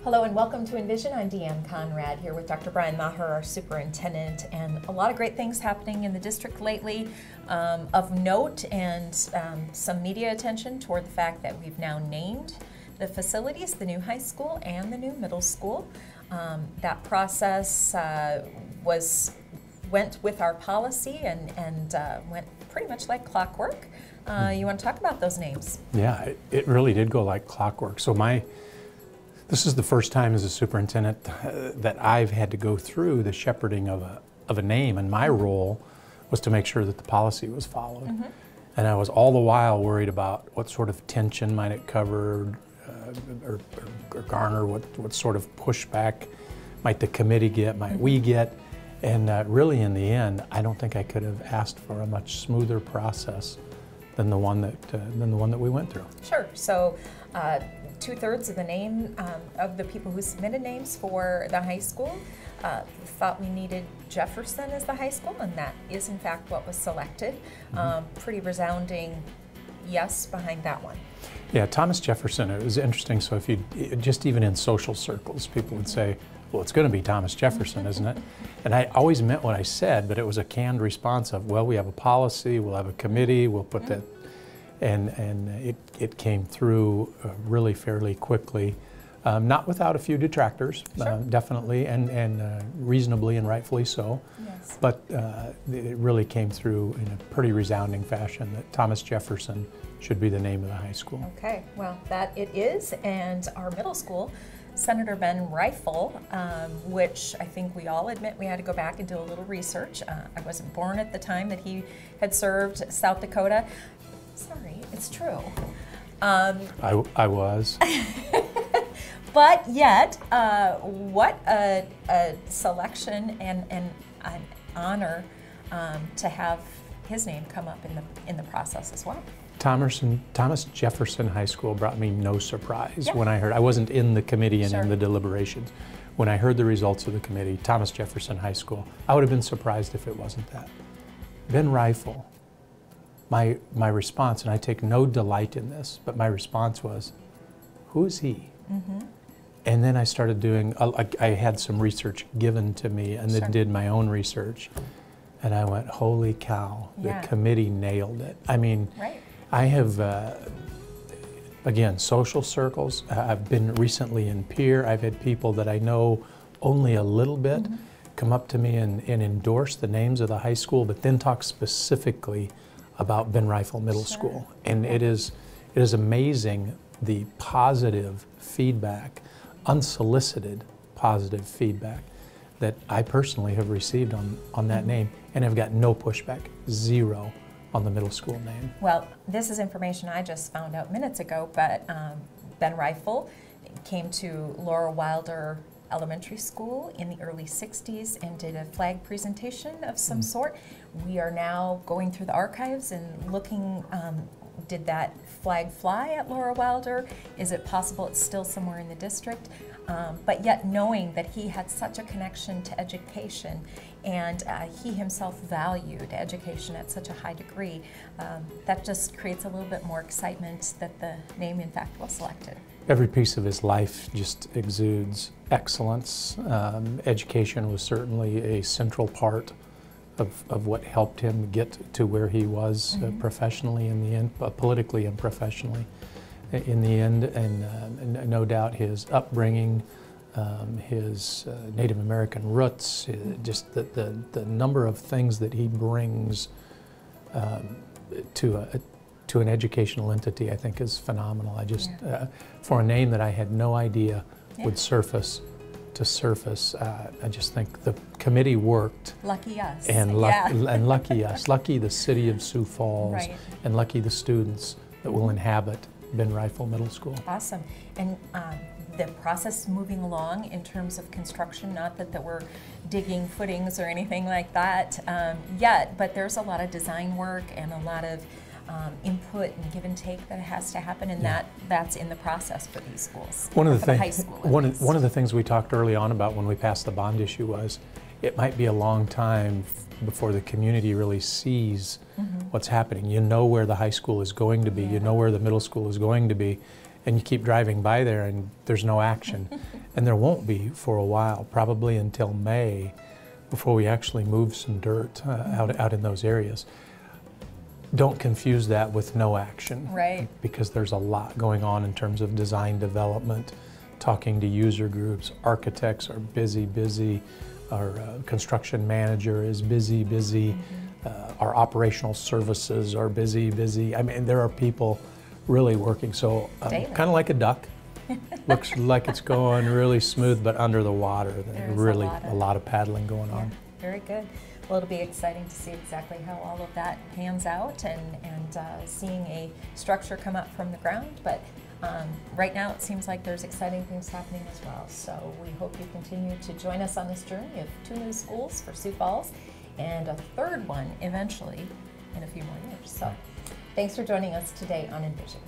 Hello and welcome to Envision. I'm Deanne Conrad here with Dr. Brian Maher, our superintendent, and a lot of great things happening in the district lately of note, and some media attention toward the fact that we've now named the facilities, the new high school and the new middle school. That process went with our policy and went pretty much like clockwork. You want to talk about those names? Yeah, it really did go like clockwork. So this is the first time as a superintendent that I've had to go through the shepherding of a name, and my role was to make sure that the policy was followed. Mm-hmm. And I was all the while worried about what sort of tension might it cover or garner, what sort of pushback might the committee get, might we get. And really in the end, I don't think I could have asked for a much smoother process than the one that we went through. Sure. So 2/3 of the name of the people who submitted names for the high school thought we needed Jefferson as the high school, and that is in fact what was selected. Mm-hmm. Pretty resounding yes behind that one. Yeah, Thomas Jefferson, it was interesting. So if you, just even in social circles, people would say, well, it's going to be Thomas Jefferson, isn't it? And I always meant what I said, but it was a canned response of, well, we have a policy, we'll have a committee, we'll put that, and it came through really fairly quickly, not without a few detractors, sure. Definitely, and reasonably and rightfully so. Yes. But it really came through in a pretty resounding fashion that Thomas Jefferson should be the name of the high school. Okay, well, that it is, and our middle school, Senator Ben Reifel, which I think we all admit we had to go back and do a little research. I wasn't born at the time that he had served South Dakota. Sorry, it's true. I was. But yet, what a selection and an honor to have his name come up in the process as well. Thomas Jefferson High School brought me no surprise when I heard. I wasn't in the committee and in the deliberations. When I heard the results of the committee, Thomas Jefferson High School, I would have been surprised if it wasn't that. Ben Reifel, my response, and I take no delight in this, but my response was, who is he? Mm-hmm. And then I started doing, I had some research given to me and then did my own research. And I went, holy cow, the committee nailed it. I mean, I have, again, social circles. I've been recently in peer. I've had people that I know only a little bit come up to me and endorse the names of the high school, but then talk specifically about Ben Reifel Middle School. And it is amazing the positive feedback, unsolicited positive feedback that I personally have received on that name, and have got no pushback, zero on the middle school name. Well, this is information I just found out minutes ago, but Ben Reifel came to Laura Wilder Elementary School in the early 60s and did a flag presentation of some sort. We are now going through the archives and looking, did that flag fly at Laura Wilder? Is it possible it's still somewhere in the district? But yet knowing that he had such a connection to education, and he himself valued education at such a high degree, that just creates a little bit more excitement that the name in fact was selected. Every piece of his life just exudes excellence. Education was certainly a central part of what helped him get to where he was professionally in the end, politically and professionally in the end, and no doubt his upbringing, his Native American roots, just the number of things that he brings to an educational entity, I think is phenomenal. I just, for a name that I had no idea would surface, I just think the committee worked. Lucky us. And lucky us. Lucky the city of Sioux Falls, and lucky the students that will inhabit Ben Reifel Middle School. Awesome. And the process moving along in terms of construction, not that we're digging footings or anything like that yet, but there's a lot of design work and a lot of input and give and take that has to happen, and that's in the process for these schools. One of the things we talked early on about when we passed the bond issue was it might be a long time before the community really sees what's happening. You know where the high school is going to be, you know where the middle school is going to be, and you keep driving by there and there's no action. And there won't be for a while, probably until May, before we actually move some dirt out in those areas. Don't confuse that with no action. Right. Because there's a lot going on in terms of design development, talking to user groups. Architects are busy. Our construction manager is busy. Our operational services are busy. I mean, there are people really working. So kind of like a duck. Looks like it's going really smooth, but under the water, there's really a lot of paddling going on. Very good. Well, it'll be exciting to see exactly how all of that pans out and seeing a structure come up from the ground. But right now it seems like there's exciting things happening as well. So we hope you continue to join us on this journey of 2 new schools for Sioux Falls and a 3rd one eventually in a few more years. So thanks for joining us today on Envision.